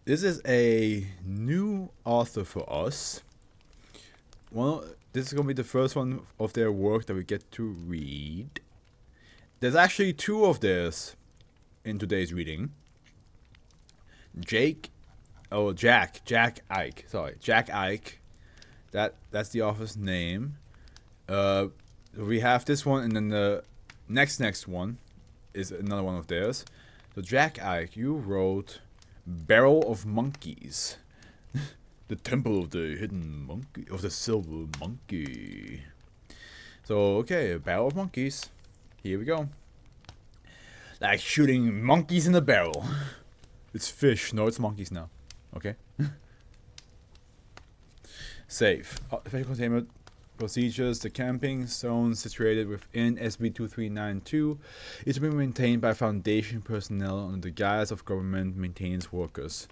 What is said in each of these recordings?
This is a new author for us. Well, this is gonna be the first one of their work that we get to read. There's actually two of theirs in today's reading. Jack Ike. Sorry, Jack Ike. That's the author's name. We have this one, and then the next one is another one of theirs. So Jack Ike, you wrote Barrel of Monkeys. The Temple of the Hidden Monkey, of the Silver Monkey. So, okay, a Barrel of Monkeys. Here we go. Like shooting monkeys in a barrel. It's fish. No, it's monkeys now. Okay. Safe. Special containment procedures. The camping zone situated within SB2392 is to be maintained by Foundation personnel under the guise of government maintenance workers.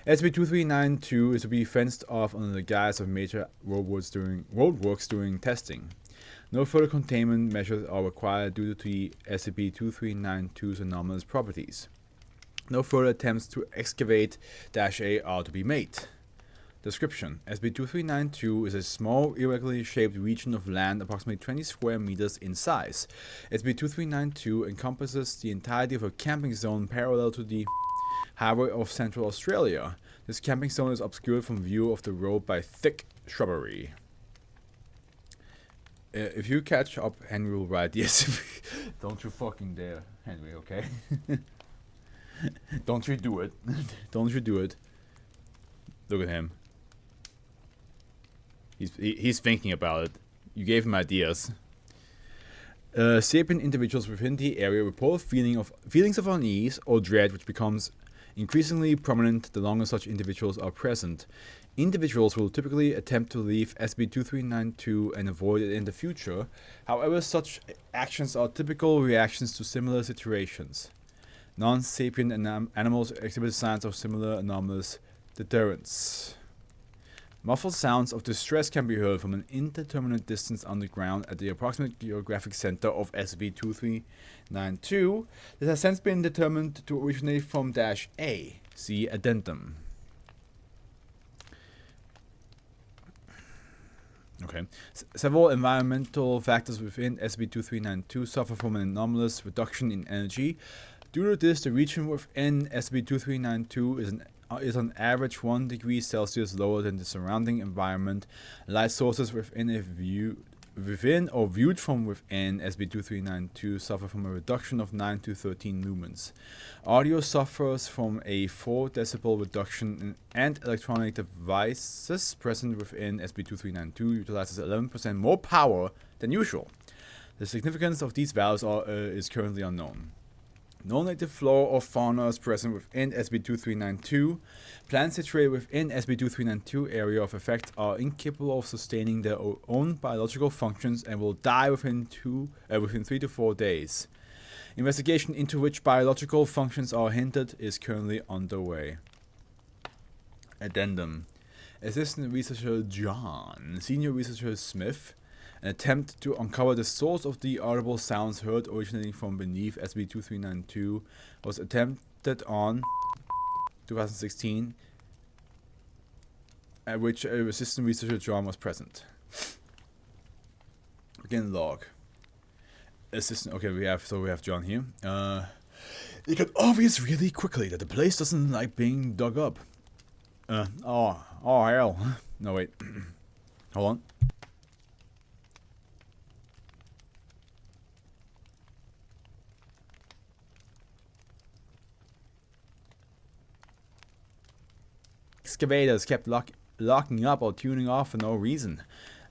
SB2392 is to be fenced off under the guise of major roadworks during testing. No further containment measures are required due to the SCP-2392's anomalous properties. No further attempts to excavate -A are to be made. Description: SB2392 is a small, irregularly shaped region of land approximately 20 square meters in size. SB2392 encompasses the entirety of a camping zone parallel to the highway of Central Australia. This camping zone is obscured from view of the road by thick shrubbery. If you catch up, Henry will write the SCP. Don't you fucking dare, Henry, okay? Don't you do it. Don't you do it. Look at him. He's thinking about it. You gave him ideas. Sapient individuals within the area report feelings of unease or dread, which becomes increasingly prominent the longer such individuals are present. Individuals will typically attempt to leave SB2392 and avoid it in the future. However, such actions are typical reactions to similar situations. Non-sapient animals exhibit signs of similar anomalous deterrence. Muffled sounds of distress can be heard from an indeterminate distance underground at the approximate geographic center of SCP-2392 that has since been determined to originate from -A. See addendum. Okay. Several environmental factors within SCP-2392 suffer from an anomalous reduction in energy. Due to this, the region within SCP-2392 is on average 1 degree Celsius lower than the surrounding environment. Light sources within or viewed from within SCP-2392 suffer from a reduction of 9 to 13 lumens. Audio suffers from a 4 decibel reduction, and electronic devices present within SCP-2392 utilizes 11% more power than usual. The significance of these values is currently unknown. No native flora or fauna is present within SCP-2392. Plants situated within SCP-2392 area of effect are incapable of sustaining their own biological functions and will die within 3 to 4 days. Investigation into which biological functions are hindered is currently underway. Addendum. Assistant Researcher John, Senior Researcher Smith. An attempt to uncover the source of the audible sounds heard originating from beneath SCP-2392 was attempted on 2016, at which a Assistant Researcher John was present. Begin log. Assistant. Okay, we have John here. It got obvious really quickly that the place doesn't like being dug up. Oh hell. No wait. Hold on. Excavators kept locking up or tuning off for no reason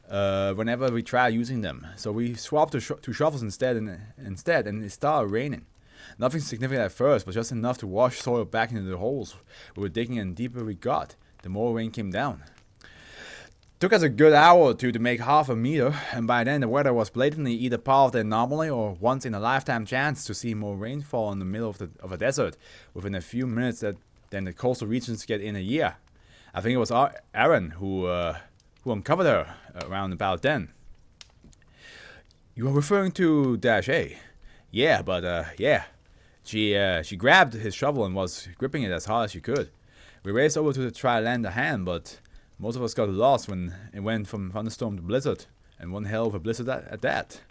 whenever we tried using them. So we swapped to shovels instead, and it started raining. Nothing significant at first, but just enough to wash soil back into the holes we were digging, and the deeper we got, the more rain came down. Took us a good hour or two to make half a meter, and by then the weather was blatantly either part of the anomaly or once in a lifetime chance to see more rainfall in the middle of a desert within a few minutes than the coastal regions get in a year. I think it was Aaron who uncovered her around about then. You are referring to -A? Yeah, but yeah. She grabbed his shovel and was gripping it as hard as she could. We raced over to try to lend a hand, but most of us got lost when it went from thunderstorm to blizzard, and one hell of a blizzard at that.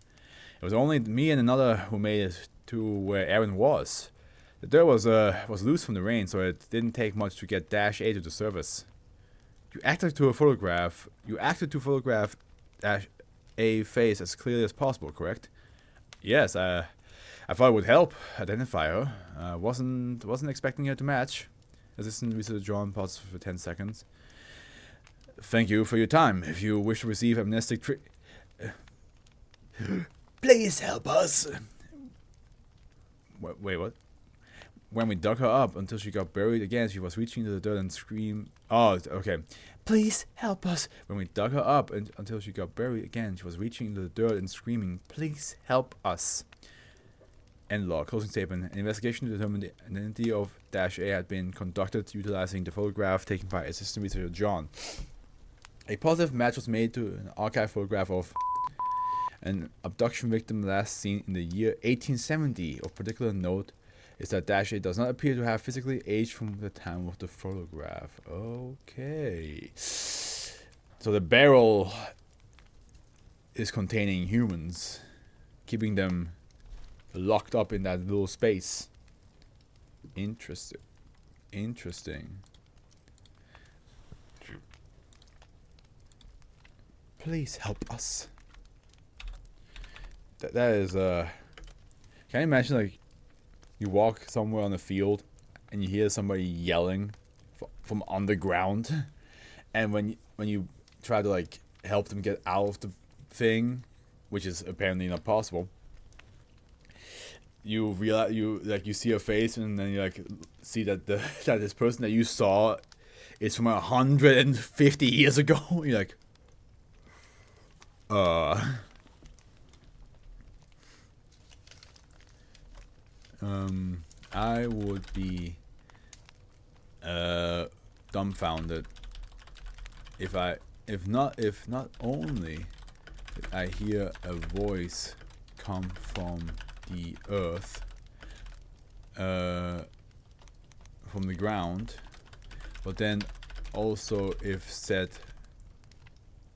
It was only me and another who made it to where Aaron was. The dirt was loose from the rain, so it didn't take much to get Dash A to the surface. You acted to photograph Dash A face as clearly as possible, correct? Yes, I thought it would help identify her. Wasn't expecting her to match. Assistant Researcher John paused for 10 seconds. Thank you for your time. If you wish to receive amnestic please help us. Wait, what? When we dug her up until she got buried again, she was reaching into the dirt and screamed. Oh, okay. Please help us. When we dug her up until she got buried again, she was reaching into the dirt and screaming, please help us. End log. Closing statement. An investigation to determine the identity of Dash A had been conducted utilizing the photograph taken by Assistant Researcher John. A positive match was made to an archive photograph of an abduction victim last seen in the year 1870. Of particular note is that Dash A does not appear to have physically aged from the time of the photograph. Okay. So the barrel is containing humans, keeping them locked up in that little space. Interesting. Please help us. That is can you imagine, like, you walk somewhere on the field and you hear somebody yelling from underground, and when you try to like help them get out of the thing, which is apparently not possible, you realize you see a face, and then you like see that that this person that you saw is from 150 years ago. You're like, I would be dumbfounded if not only did I hear a voice come from the earth, from the ground, but then also if said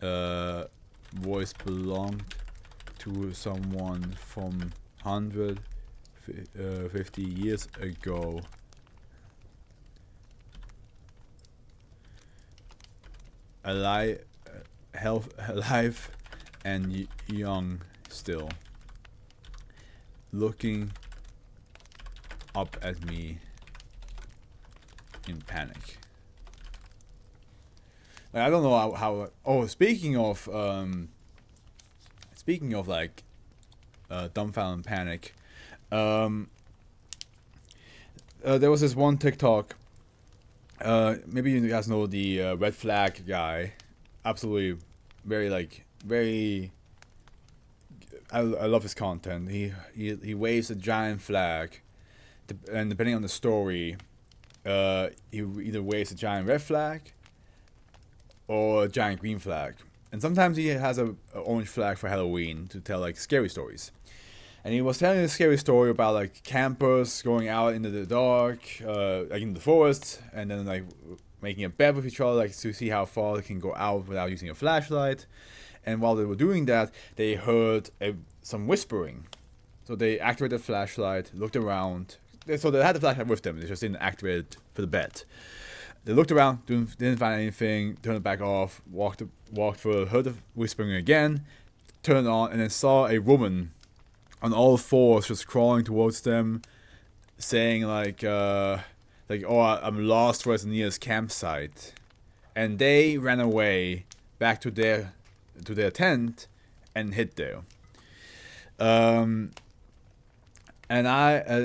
voice belonged to someone from 150 years ago. Alive and young still, looking up at me in panic. Like, I don't know how. Oh, speaking of like dumbfounded panic, there was this one TikTok. Maybe you guys know the red flag guy. Absolutely, very. I love his content. He waves a giant flag, and depending on the story, he either waves a giant red flag or a giant green flag. And sometimes he has a orange flag for Halloween to tell like scary stories. And he was telling a scary story about like campers going out into the dark, like in the forest, and then like making a bet with each other, like to see how far they can go out without using a flashlight. And while they were doing that, they heard some whispering. So they activated the flashlight, looked around. So they had the flashlight with them. They just didn't activate it for the bet. They looked around, didn't find anything, turned it back off, walked further, heard the whispering again, turned it on, and then saw a woman on all fours just crawling towards them, saying like, oh, I'm lost, where's the nearest campsite? And they ran away back to their tent and hid there. And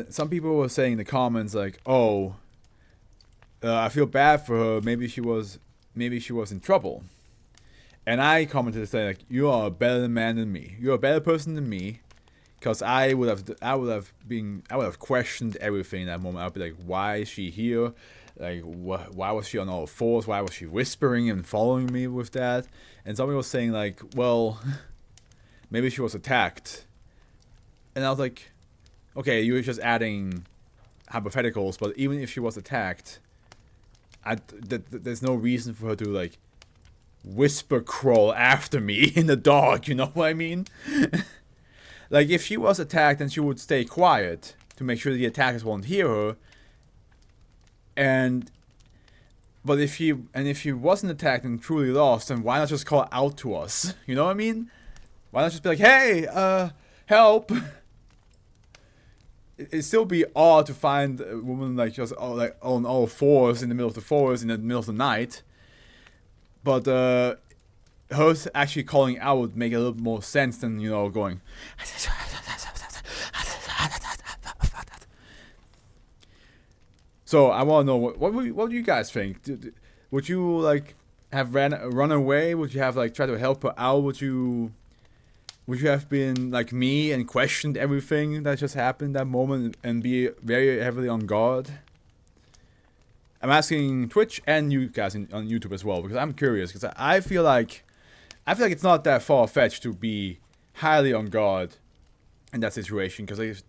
some people were saying in the comments like, oh, I feel bad for her. Maybe she was in trouble. And I commented saying like, you are a better man than me. You're a better person than me, because I would have questioned everything in that moment. I'd be like, why is she here? Like, why was she on all fours? Why was she whispering and following me with that? And somebody was saying like, well, maybe she was attacked. And I was like, okay, you were just adding hypotheticals, but even if she was attacked, there's no reason for her to like whisper crawl after me in the dark. You know what I mean? Like if she was attacked, then she would stay quiet to make sure the attackers won't hear her. But if she wasn't attacked and truly lost, then why not just call out to us? You know what I mean? Why not just be like, hey, help? It'd still be odd to find a woman like just like on all fours in the middle of the forest in the middle of the night. But her actually calling out would make a little more sense than, you know, going. So I want to know what do you guys think? Would you like have run away? Would you have like tried to help her out? Would you have been like me and questioned everything that just happened that moment and be very heavily on guard? I'm asking Twitch and you guys on YouTube as well because I'm curious because I feel like it's not that far-fetched to be highly on guard in that situation because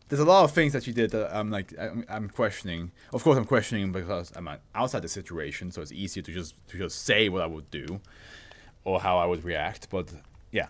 there's a lot of things that she did that I'm questioning. Of course, I'm questioning because I'm outside the situation, so it's easier to just say what I would do or how I would react. But yeah,